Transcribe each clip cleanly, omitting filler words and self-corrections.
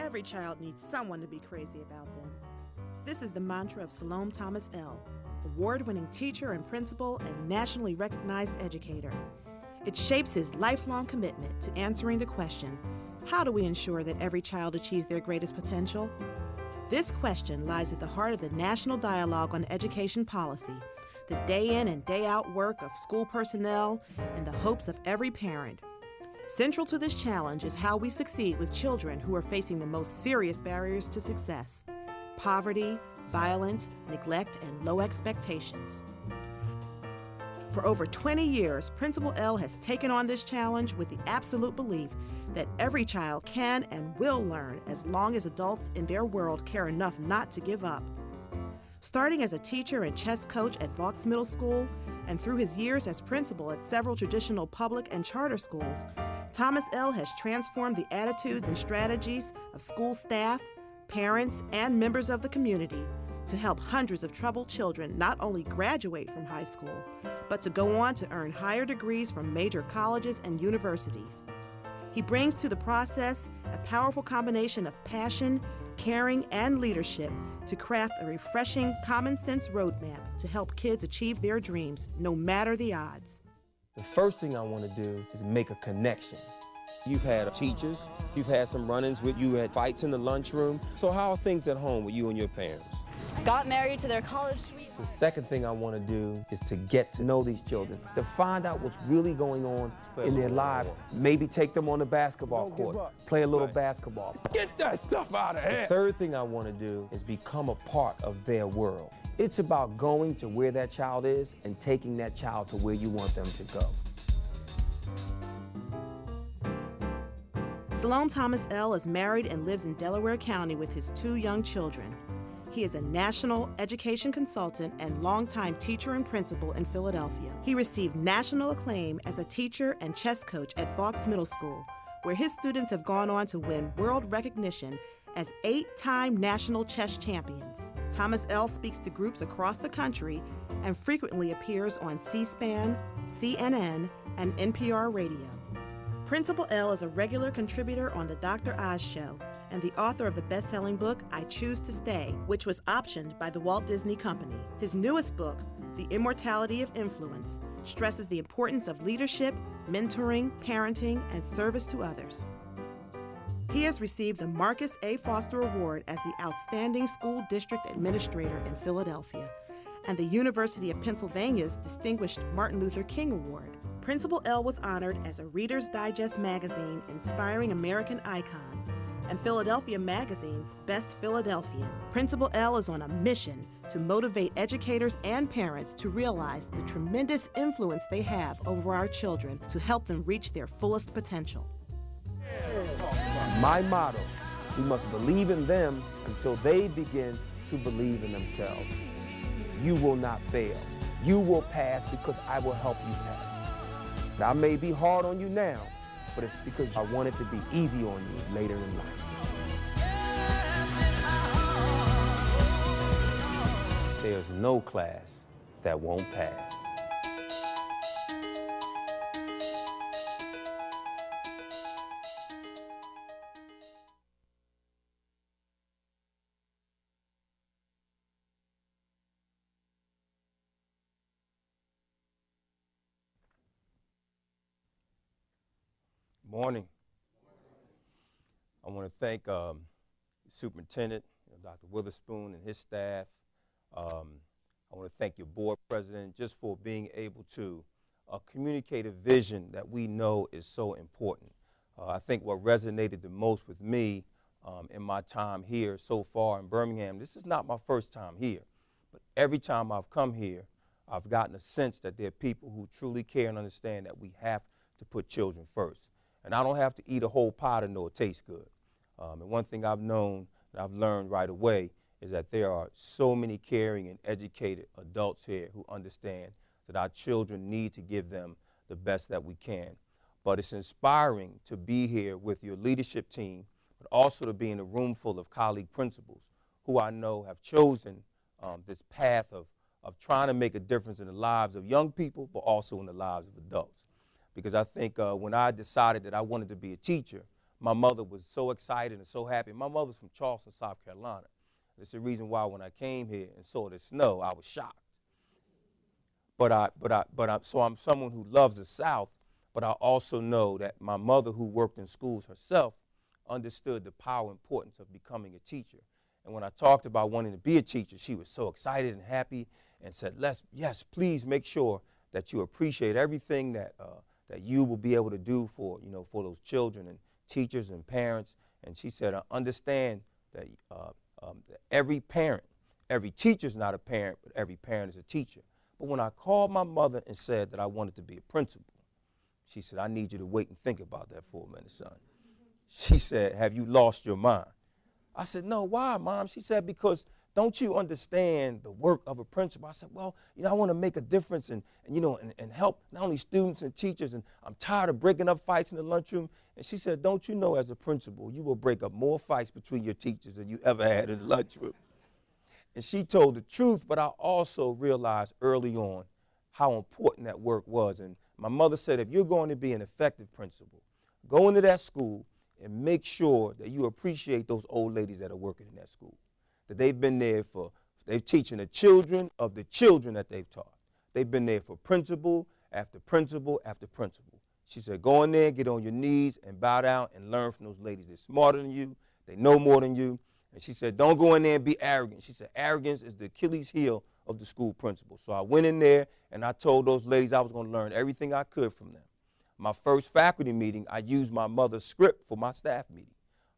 Every child needs someone to be crazy about them. This is the mantra of Salome Thomas L., award-winning teacher and principal and nationally recognized educator. It shapes his lifelong commitment to answering the question, how do we ensure that every child achieves their greatest potential? This question lies at the heart of the national dialogue on education policy, the day in and day out work of school personnel, and the hopes of every parent. Central to this challenge is how we succeed with children who are facing the most serious barriers to success: poverty, violence, neglect, and low expectations. For over 20 years, Principal L has taken on this challenge with the absolute belief that every child can and will learn as long as adults in their world care enough not to give up. Starting as a teacher and chess coach at Vaux Middle School, and through his years as principal at several traditional public and charter schools, Thomas L. has transformed the attitudes and strategies of school staff, parents, and members of the community to help hundreds of troubled children not only graduate from high school, but to go on to earn higher degrees from major colleges and universities. He brings to the process a powerful combination of passion, caring, and leadership to craft a refreshing, common-sense roadmap to help kids achieve their dreams, no matter the odds. The first thing I want to do is make a connection. You've had teachers, you've had some run-ins with you, had fights in the lunchroom. So how are things at home with you and your parents? Got married to their college suite. The second thing I want to do is to get to know these children, to find out what's really going on in their lives. Maybe take them on the basketball court, play a little basketball. Get that stuff out of here! The third thing I want to do is become a part of their world. It's about going to where that child is and taking that child to where you want them to go. Salome Thomas L. is married and lives in Delaware County with his 2 young children. He is a national education consultant and longtime teacher and principal in Philadelphia. He received national acclaim as a teacher and chess coach at Vaux Middle School, where his students have gone on to win world recognition as 8-time national chess champions. Thomas L. speaks to groups across the country and frequently appears on C-SPAN, CNN, and NPR radio. Principal L is a regular contributor on The Dr. Oz Show and the author of the best-selling book, I Choose to Stay, which was optioned by the Walt Disney Company. His newest book, The Immortality of Influence, stresses the importance of leadership, mentoring, parenting, and service to others. He has received the Marcus A. Foster Award as the Outstanding School District Administrator in Philadelphia and the University of Pennsylvania's Distinguished Martin Luther King Award. Principal L was honored as a Reader's Digest magazine Inspiring American Icon and Philadelphia Magazine's Best Philadelphian. Principal L is on a mission to motivate educators and parents to realize the tremendous influence they have over our children to help them reach their fullest potential. My motto, we must believe in them until they begin to believe in themselves. You will not fail. You will pass because I will help you pass. Now, I may be hard on you now, but it's because I want it to be easy on you later in life. There's no class that won't pass. Morning. I want to thank Superintendent Dr. Witherspoon and his staff. I want to thank your board president just for being able to communicate a vision that we know is so important. I think what resonated the most with me in my time here so far in Birmingham, this is not my first time here, but every time I've come here, I've gotten a sense that there are people who truly care and understand that we have to put children first. And I don't have to eat a whole pie to know it tastes good. And one thing I've known and I've learned right away is that there are so many caring and educated adults here who understand that our children need to give them the best that we can. But it's inspiring to be here with your leadership team, but also to be in a room full of colleague principals who I know have chosen this path of trying to make a difference in the lives of young people, but also in the lives of adults. Because I think when I decided that I wanted to be a teacher, my mother was so excited and so happy. My mother's from Charleston, South Carolina. That's the reason why when I came here and saw the snow, I was shocked. So I'm someone who loves the South, but I also know that my mother, who worked in schools herself, understood the power and importance of becoming a teacher. And when I talked about wanting to be a teacher, she was so excited and happy and said, yes, please make sure that you appreciate everything that you will be able to do for, for those children and teachers and parents. And she said, I understand that every parent, every teacher's not a parent, but every parent is a teacher. But when I called my mother and said that I wanted to be a principal, she said, I need you to wait and think about that for a minute, son. She said, have you lost your mind? I said, no, why, Mom? She said, because don't you understand the work of a principal? I said, well, I want to make a difference and help not only students and teachers, and I'm tired of breaking up fights in the lunchroom. And she said, don't you know, as a principal, you will break up more fights between your teachers than you ever had in the lunchroom. And she told the truth, but I also realized early on how important that work was. And my mother said, if you're going to be an effective principal, go into that school and make sure that you appreciate those old ladies that are working in that school, that they've been there they're teaching the children of the children that they've taught. They've been there for principal after principal after principal. She said, go in there, get on your knees and bow down and learn from those ladies. They're smarter than you. They know more than you. And she said, don't go in there and be arrogant. She said, arrogance is the Achilles heel of the school principal. So I went in there and I told those ladies I was going to learn everything I could from them. My first faculty meeting, I used my mother's script for my staff meeting.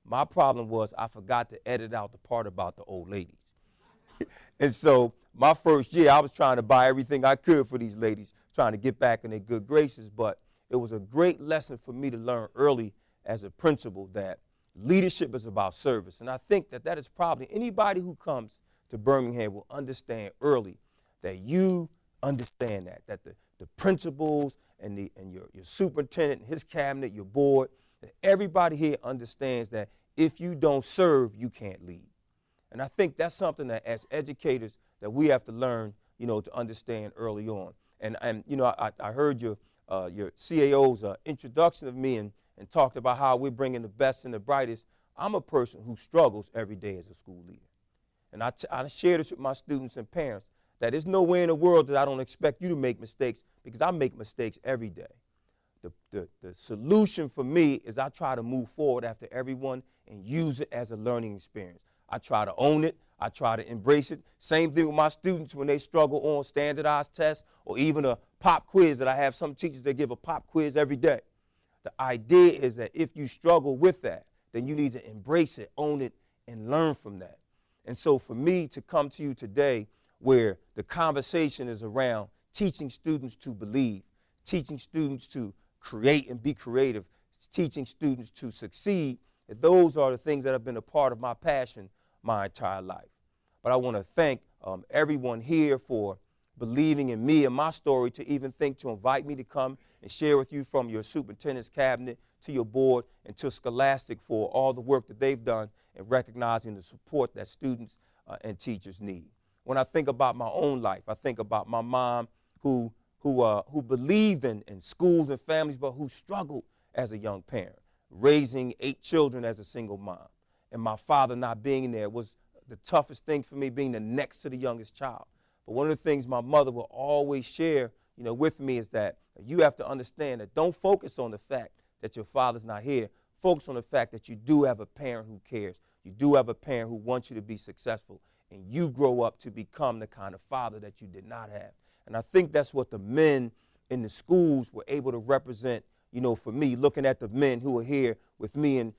My problem was I forgot to edit out the part about the old ladies. And so my first year, I was trying to buy everything I could for these ladies, trying to get back in their good graces. But it was a great lesson for me to learn early as a principal that leadership is about service. And I think that is probably anybody who comes to Birmingham will understand early that you understand that the principals and your superintendent and his cabinet, your board, that everybody here understands that if you don't serve, you can't lead. And I think that's something that as educators that we have to learn, to understand early on. And I heard your CAO's introduction of me and talked about how we're bringing the best and the brightest. I'm a person who struggles every day as a school leader. And I share this with my students and parents, that there's nowhere in the world that I don't expect you to make mistakes, because I make mistakes every day. The solution for me is I try to move forward after everyone and use it as a learning experience. I try to own it. I try to embrace it. Same thing with my students when they struggle on standardized tests or even a pop quiz that I have. Some teachers that give a pop quiz every day. The idea is that if you struggle with that, then you need to embrace it, own it, and learn from that. And so for me to come to you today where the conversation is around teaching students to believe, teaching students to create and be creative, teaching students to succeed, those are the things that have been a part of my passion my entire life. But I want to thank everyone here for believing in me and my story to even think to invite me to come and share with you, from your superintendent's cabinet to your board and to Scholastic, for all the work that they've done in recognizing the support that students and teachers need. When I think about my own life, I think about my mom who believed in schools and families, but who struggled as a young parent, raising 8 children as a single mom. And my father not being there was the toughest thing for me, being the next to the youngest child. But one of the things my mother will always share, with me is that you have to understand that don't focus on the fact that your father's not here. Focus on the fact that you do have a parent who cares. You do have a parent who wants you to be successful, and you grow up to become the kind of father that you did not have. And I think that's what the men in the schools were able to represent, for me, looking at the men who are here with me in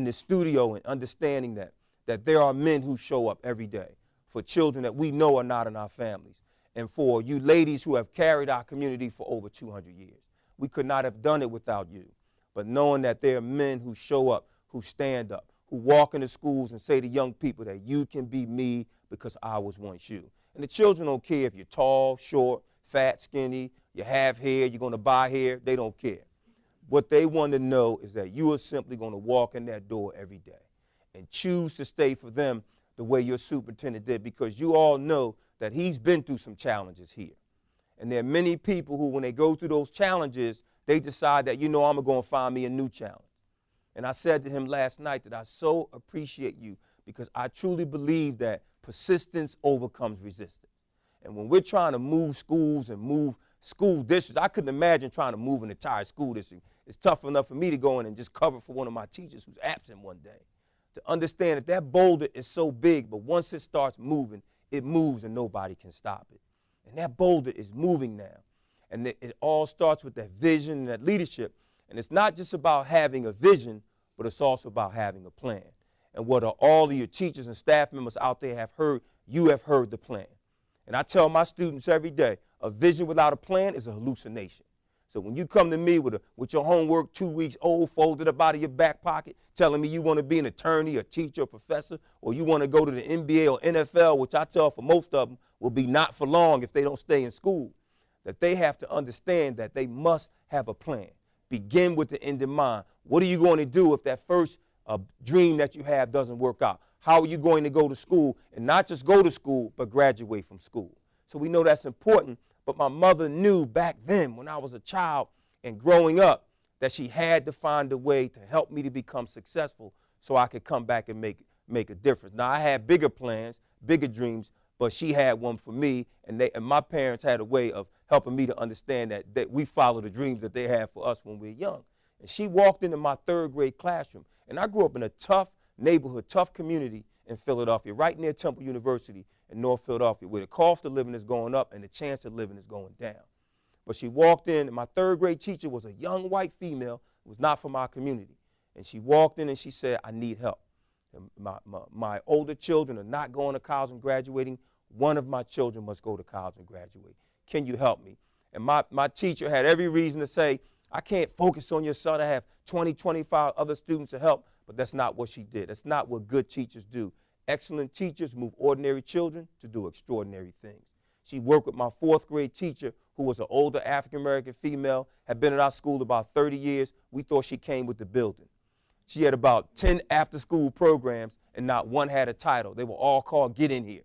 the studio and understanding that there are men who show up every day for children that we know are not in our families, and for you ladies who have carried our community for over 200 years. We could not have done it without you. But knowing that there are men who show up, who stand up, who walk into schools and say to young people that you can be me because I was once you. And the children don't care if you're tall, short, fat, skinny, you have hair, you're going to buy hair. They don't care. What they want to know is that you are simply going to walk in that door every day and choose to stay for them the way your superintendent did, because you all know that he's been through some challenges here. And there are many people who, when they go through those challenges, they decide that, I'm going to find me a new challenge. And I said to him last night that I so appreciate you because I truly believe that persistence overcomes resistance. And when we're trying to move schools and move school districts, I couldn't imagine trying to move an entire school district. It's tough enough for me to go in and just cover for one of my teachers who's absent one day. To understand that that boulder is so big, but once it starts moving, it moves and nobody can stop it. And that boulder is moving now. And it all starts with that vision and that leadership. And it's not just about having a vision, but it's also about having a plan. And what all of your teachers and staff members out there have heard, you have heard the plan. And I tell my students every day, a vision without a plan is a hallucination. So when you come to me with your homework 2 weeks old, folded up out of your back pocket, telling me you want to be an attorney, a teacher, a professor, or you want to go to the NBA or NFL, which I tell for most of them will be not for long if they don't stay in school, that they have to understand that they must have a plan. Begin with the end in mind. What are you going to do if that first dream that you have doesn't work out? How are you going to go to school, and not just go to school, but graduate from school? So we know that's important, but my mother knew back then when I was a child and growing up that she had to find a way to help me to become successful so I could come back and make a difference. Now, I had bigger plans, bigger dreams, but she had one for me, and my parents had a way of helping me to understand that we follow the dreams that they had for us when we were young. And she walked into my third grade classroom, and I grew up in a tough neighborhood, tough community in Philadelphia, right near Temple University in North Philadelphia, where the cost of living is going up and the chance of living is going down. But she walked in, and my third grade teacher was a young white female who was not from our community. And she walked in and she said, I need help. And my older children are not going to college and graduating. One of my children must go to college and graduate. Can you help me? And my teacher had every reason to say, I can't focus on your son. I have 20, 25 other students to help. But that's not what she did. That's not what good teachers do. Excellent teachers move ordinary children to do extraordinary things. She worked with my fourth grade teacher, who was an older African-American female, had been at our school about 30 years. We thought she came with the building. She had about 10 after-school programs, and not one had a title. They were all called Get In Here.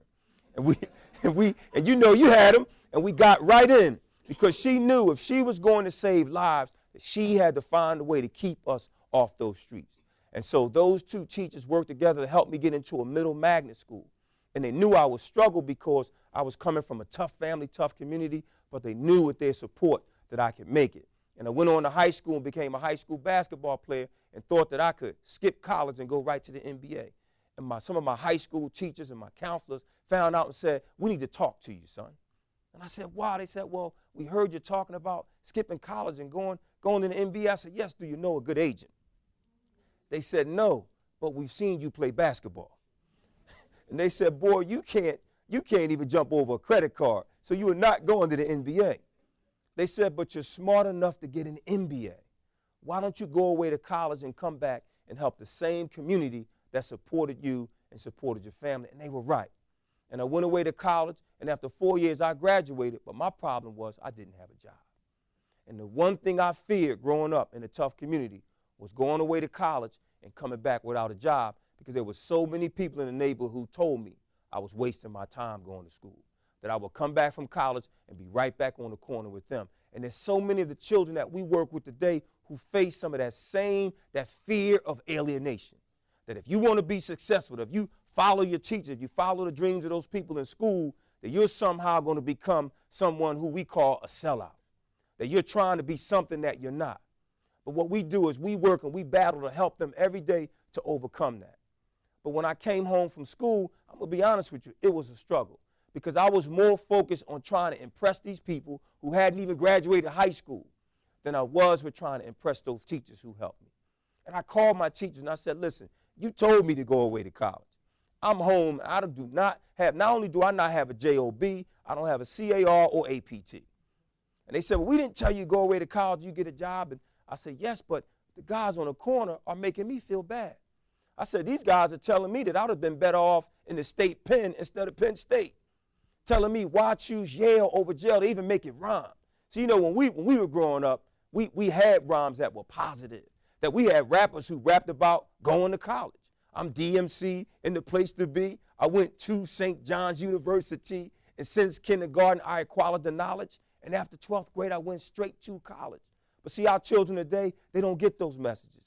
And you know you had them, and we got right in because she knew if she was going to save lives, that she had to find a way to keep us off those streets. And so those two teachers worked together to help me get into a middle magnet school. And they knew I would struggle because I was coming from a tough family, tough community, but they knew with their support that I could make it. And I went on to high school and became a high school basketball player and thought that I could skip college and go right to the NBA. And some of my high school teachers and my counselors found out and said, we need to talk to you, son. And I said, why? They said, well, we heard you talking about skipping college and going to the NBA. I said, yes, do you know a good agent? They said, no, but we've seen you play basketball. And they said, boy, you can't even jump over a credit card, so you are not going to the NBA. They said, but you're smart enough to get an MBA. Why don't you go away to college and come back and help the same community that supported you and supported your family? And they were right. And I went away to college, and after 4 years, I graduated, but my problem was I didn't have a job. And the one thing I feared growing up in a tough community was going away to college and coming back without a job because there were so many people in the neighborhood who told me I was wasting my time going to school, that I would come back from college and be right back on the corner with them. And there's so many of the children that we work with today who face some of that fear of alienation, that if you want to be successful, that if you follow your teacher, if you follow the dreams of those people in school, that you're somehow going to become someone who we call a sellout, that you're trying to be something that you're not. But what we do is we work and we battle to help them every day to overcome that. But when I came home from school, I'm going to be honest with you, it was a struggle because I was more focused on trying to impress these people who hadn't even graduated high school than I was with trying to impress those teachers who helped me. And I called my teachers and I said, listen, you told me to go away to college. I'm home. Not only do I not have a JOB, I don't have a CAR or APT. And they said, well, we didn't tell you to go away to college, you get a job. And I said, yes, but the guys on the corner are making me feel bad. I said, these guys are telling me that I would have been better off in the state pen instead of Penn State, telling me why choose Yale over jail. They even make it rhyme. So, you know, when we were growing up, we had rhymes that were positive, that we had rappers who rapped about going to college. I'm DMC in the place to be. I went to St. John's University, and since kindergarten, I acquired the knowledge. And after 12th grade, I went straight to college. But see, our children today, they don't get those messages.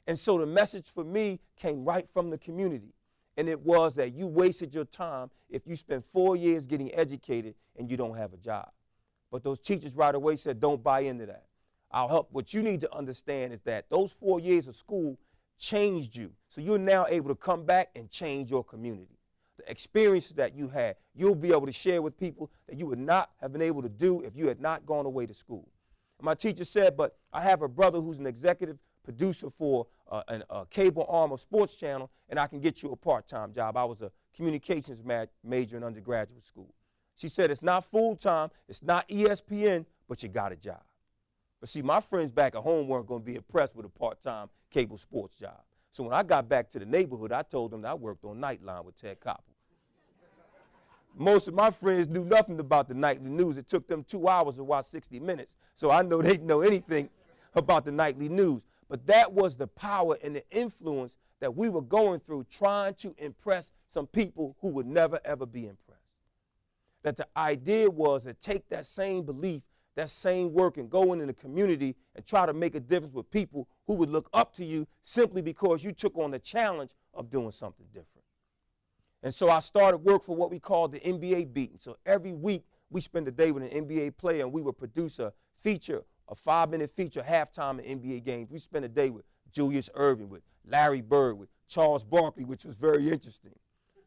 And so the message for me came right from the community. And it was that you wasted your time if you spent 4 years getting educated and you don't have a job. But those teachers right away said, don't buy into that. I'll help. What you need to understand is that those 4 years of school changed you. So you're now able to come back and change your community. The experiences that you had, you'll be able to share with people that you would not have been able to do if you had not gone away to school. And my teacher said, but I have a brother who's an executive producer for a cable arm of Sports Channel, and I can get you a part-time job. I was a communications major in undergraduate school. She said, it's not full-time, it's not ESPN, but you got a job. But see, my friends back at home weren't going to be impressed with a part-time cable sports job. So when I got back to the neighborhood, I told them that I worked on Nightline with Ted Koppel. Most of my friends knew nothing about the nightly news. It took them 2 hours to watch 60 Minutes, so I know they didn't know anything about the nightly news. But that was the power and the influence that we were going through, trying to impress some people who would never, ever be impressed. That the idea was to take that same belief, that same work, and go into the community and try to make a difference with people who would look up to you simply because you took on the challenge of doing something different. And so I started work for what we called the NBA Beat. And so every week we spend a day with an NBA player, and we would produce a feature, a 5-minute feature halftime in NBA games. We spent a day with Julius Erving, with Larry Bird, with Charles Barkley, which was very interesting.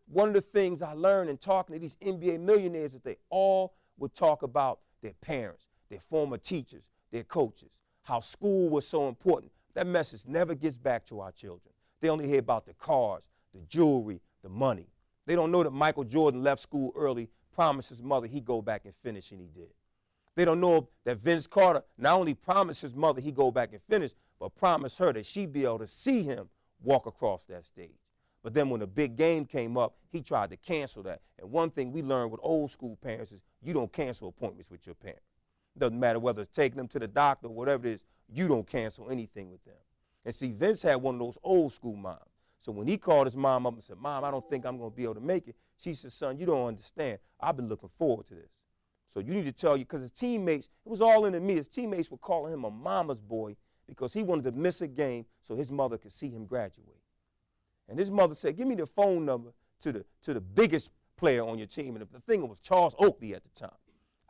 One of the things I learned in talking to these NBA millionaires is that they all would talk about their parents, their former teachers, their coaches, how school was so important. That message never gets back to our children. They only hear about the cars, the jewelry, the money. They don't know that Michael Jordan left school early, promised his mother he'd go back and finish, and he did. They don't know that Vince Carter not only promised his mother he'd go back and finish, but promised her that she'd be able to see him walk across that stage. But then when the big game came up, he tried to cancel that. And one thing we learned with old school parents is you don't cancel appointments with your parents. Doesn't matter whether it's taking them to the doctor or whatever it is, you don't cancel anything with them. And see, Vince had one of those old school moms. So when he called his mom up and said, Mom, I don't think I'm going to be able to make it, she said, son, you don't understand. I've been looking forward to this. So you need to tell you, because his teammates, it was all in the media, his teammates were calling him a mama's boy because he wanted to miss a game so his mother could see him graduate. And his mother said, give me the phone number to the biggest player on your team. And the thing was Charles Oakley at the time.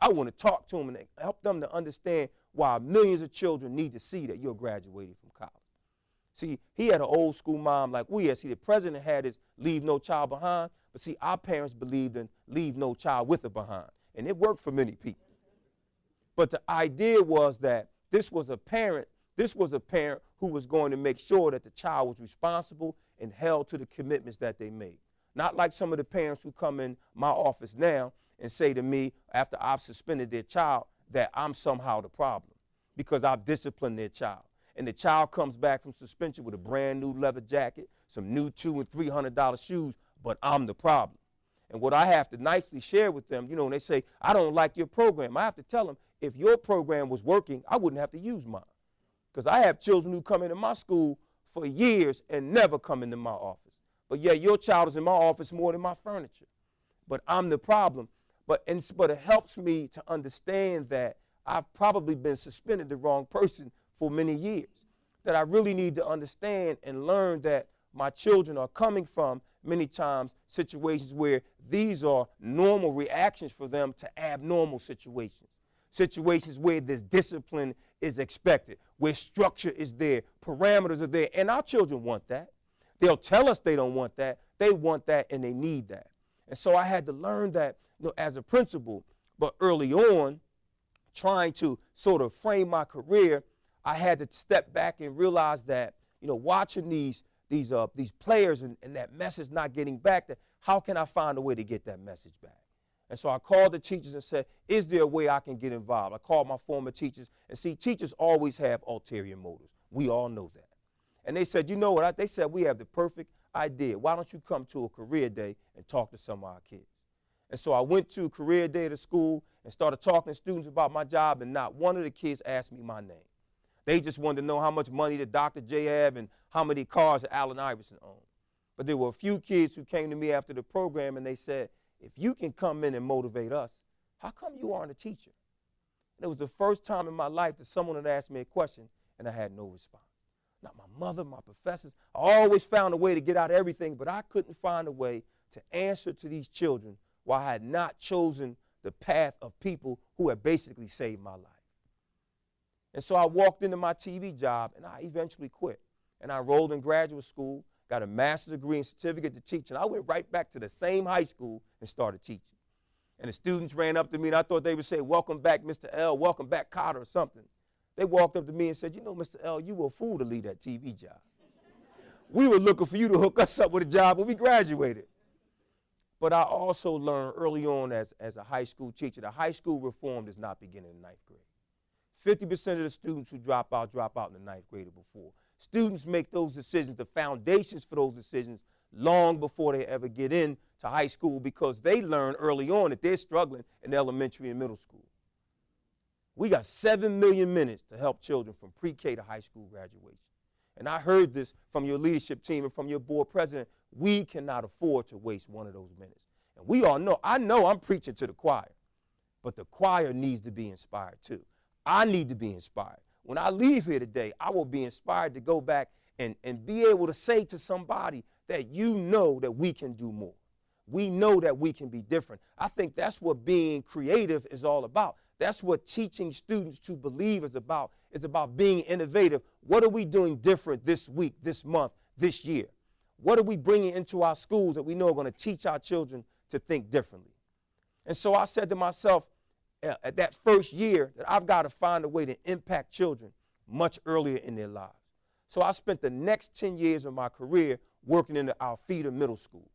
I want to talk to him and help them to understand why millions of children need to see that you're graduating from college. See, he had an old school mom like we had. See, the president had his leave no child behind, but see, our parents believed in leave no child with a behind. And it worked for many people. But the idea was that this was a parent who was going to make sure that the child was responsible and held to the commitments that they made. Not like some of the parents who come in my office now and say to me after I've suspended their child that I'm somehow the problem because I've disciplined their child. And the child comes back from suspension with a brand new leather jacket, some new $200 and $300 shoes, but I'm the problem. And what I have to nicely share with them, you know, when they say, I don't like your program, I have to tell them, if your program was working, I wouldn't have to use mine. Because I have children who come into my school for years and never come into my office. But yeah, your child is in my office more than my furniture. But I'm the problem. But it helps me to understand that I've probably been suspended the wrong person for many years. That I really need to understand and learn that my children are coming from many times situations where these are normal reactions for them to abnormal situations. Situations where this discipline is expected, where structure is there, parameters are there, and our children want that. They'll tell us they don't want that. They want that and they need that. And so I had to learn that, you know, as a principal, but early on, trying to sort of frame my career, I had to step back and realize that, you know, watching these players and that message not getting back, that how can I find a way to get that message back? And so I called the teachers and said, is there a way I can get involved? I called my former teachers, and see, teachers always have ulterior motives. We all know that. And they said, you know what? They said, we have the perfect idea. Why don't you come to a career day and talk to some of our kids? And so I went to a career day at the school and started talking to students about my job, and not one of the kids asked me my name. They just wanted to know how much money did Dr. J have and how many cars Allen Iverson owned. But there were a few kids who came to me after the program and they said, if you can come in and motivate us, how come you aren't a teacher? And it was the first time in my life that someone had asked me a question and I had no response. not my mother, my professors. I always found a way to get out of everything, but I couldn't find a way to answer to these children while I had not chosen the path of people who had basically saved my life. And so I walked into my TV job, and I eventually quit. And I enrolled in graduate school, got a master's degree and certificate to teach, and I went right back to the same high school and started teaching. And the students ran up to me, and I thought they would say, "Welcome back, Mr. L, welcome back, Carter," or something. They walked up to me and said, "You know, Mr. L, you were a fool to leave that TV job. We were looking for you to hook us up with a job when we graduated." But I also learned early on as a high school teacher that high school reform does not begin in the 9th grade. 50% of the students who drop out in the 9th grade or before. Students make those decisions, the foundations for those decisions, long before they ever get into high school, because they learn early on that they're struggling in elementary and middle school. We got 7 million minutes to help children from pre-K to high school graduation. And I heard this from your leadership team and from your board president. We cannot afford to waste one of those minutes. And we all know, I know I'm preaching to the choir, but the choir needs to be inspired too. I need to be inspired. When I leave here today, I will be inspired to go back and be able to say to somebody that you know that we can do more. We know that we can be different. I think that's what being creative is all about. That's what teaching students to believe is about. It's about being innovative. What are we doing different this week, this month, this year? What are we bringing into our schools that we know are going to teach our children to think differently? And so I said to myself at that first year that I've got to find a way to impact children much earlier in their lives. So I spent the next 10 years of my career working in the Alfeda Middle School.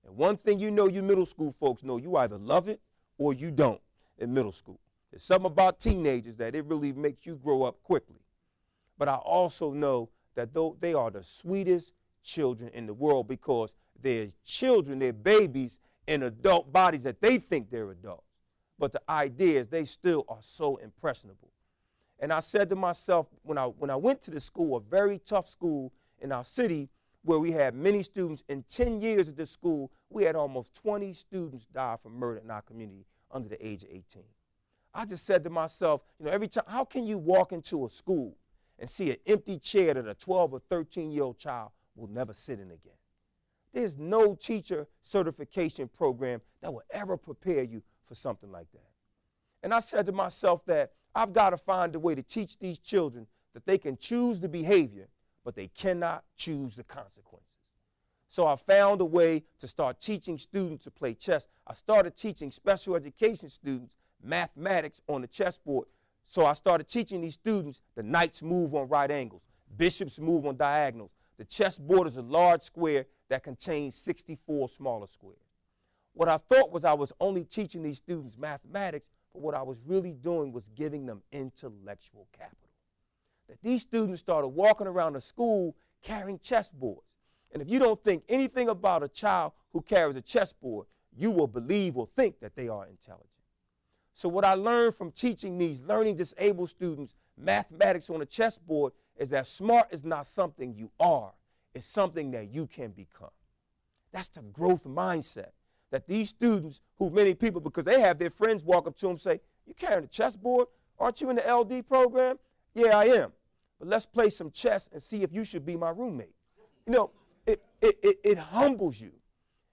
And one thing you know, you middle school folks know, you either love it or you don't in middle school. There's something about teenagers that it really makes you grow up quickly. But I also know that they are the sweetest children in the world, because they're children, they're babies in adult bodies that they think they're adults. But the idea is they still are so impressionable. And I said to myself, when I went to the school, a very tough school in our city where we had many students, in 10 years at this school, we had almost 20 students die from murder in our community under the age of 18. I just said to myself, every time, how can you walk into a school and see an empty chair that a 12 or 13-year-old child will never sit in again? There's no teacher certification program that will ever prepare you for something like that. And I said to myself that I've got to find a way to teach these children that they can choose the behavior, but they cannot choose the consequences. So I found a way to start teaching students to play chess. I started teaching special education students mathematics on the chessboard. So I started teaching these students the knights move on right angles, bishops move on diagonals. The chessboard is a large square that contains 64 smaller squares. What I thought was I was only teaching these students mathematics, but what I was really doing was giving them intellectual capital. That these students started walking around the school carrying chessboards. And if you don't think anything about a child who carries a chessboard, you will believe or think that they are intelligent. So what I learned from teaching these learning disabled students mathematics on a chessboard is that smart is not something you are. It's something that you can become. That's the growth mindset. That these students, who many people, because they have their friends walk up to them and say, "You carrying a chessboard? Aren't you in the LD program?" "Yeah, I am. But let's play some chess and see if you should be my roommate." It humbles you.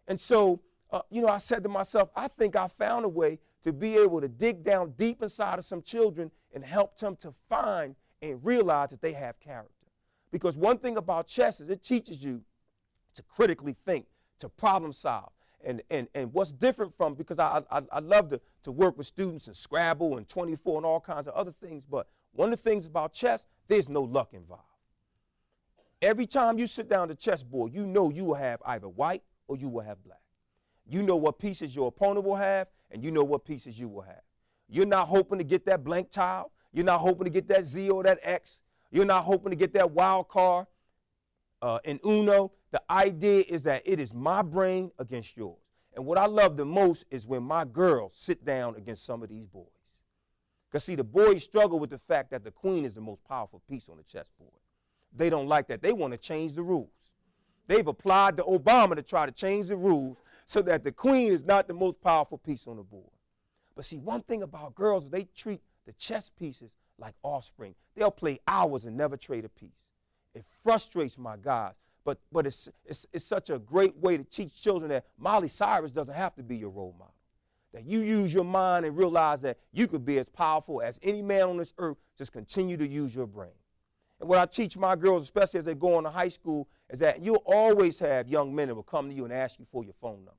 And so, I said to myself, I think I found a way to be able to dig down deep inside of some children and help them to find and realize that they have character. Because one thing about chess is it teaches you to critically think, to problem solve. And what's different from, because I love to work with students in Scrabble and 24 and all kinds of other things, but one of the things about chess, there's no luck involved. Every time you sit down at the chessboard, you know you will have either white or you will have black. You know what pieces your opponent will have, and you know what pieces you will have. You're not hoping to get that blank tile. You're not hoping to get that Z or that X. You're not hoping to get that wild card in Uno. The idea is that it is my brain against yours. And what I love the most is when my girls sit down against some of these boys. Because, see, the boys struggle with the fact that the queen is the most powerful piece on the chessboard. They don't like that. They want to change the rules. They've applied to Obama to try to change the rules so that the queen is not the most powerful piece on the board. But see, one thing about girls, they treat the chess pieces like offspring. They'll play hours and never trade a piece. If frustrates my guys. But it's such a great way to teach children that Miley Cyrus doesn't have to be your role model. That you use your mind and realize that you could be as powerful as any man on this earth. Just continue to use your brain. And what I teach my girls, especially as they go on to high school, is that you'll always have young men that will come to you and ask you for your phone number.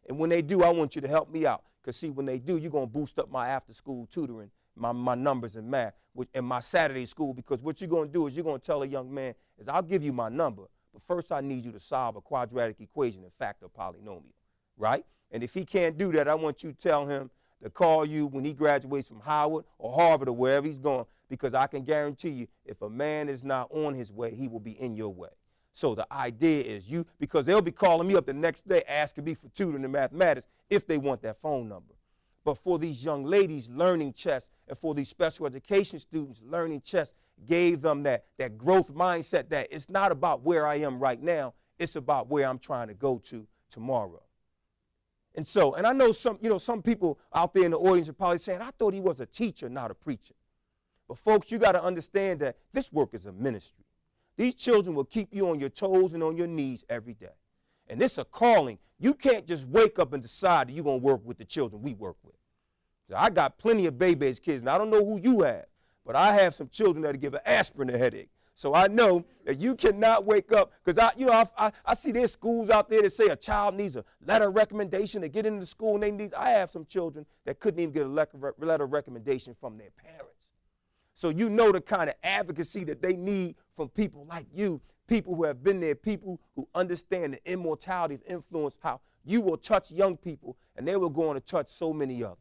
And when they do, I want you to help me out. Because, see, when they do, you're going to boost up my after-school tutoring, my numbers in math, and my Saturday school. Because what you're going to do is you're going to tell a young man is I'll give you my number, but first I need you to solve a quadratic equation and factor a polynomial, right? And if he can't do that, I want you to tell him to call you when he graduates from Howard or Harvard or wherever he's going, because I can guarantee you if a man is not on his way, he will be in your way. So the idea is because they'll be calling me up the next day asking me for tutoring in mathematics if they want that phone number. But for these young ladies learning chess and for these special education students learning chess gave them that growth mindset that it's not about where I am right now, it's about where I'm trying to go to tomorrow. And so, and I know some people out there in the audience are probably saying, I thought he was a teacher, not a preacher. But folks, you got to understand that this work is a ministry. These children will keep you on your toes and on your knees every day. And this is a calling. You can't just wake up and decide that you're going to work with the children we work with. So I got plenty of baby's kids, and I don't know who you have, but I have some children that give an aspirin a headache. So I know that you cannot wake up, because I see there's schools out there that say a child needs a letter of recommendation to get into school. And I have some children that couldn't even get a letter of recommendation from their parents. So you know the kind of advocacy that they need from people like you, people who have been there, people who understand the immortality of influence, how you will touch young people, and they will go on to touch so many others.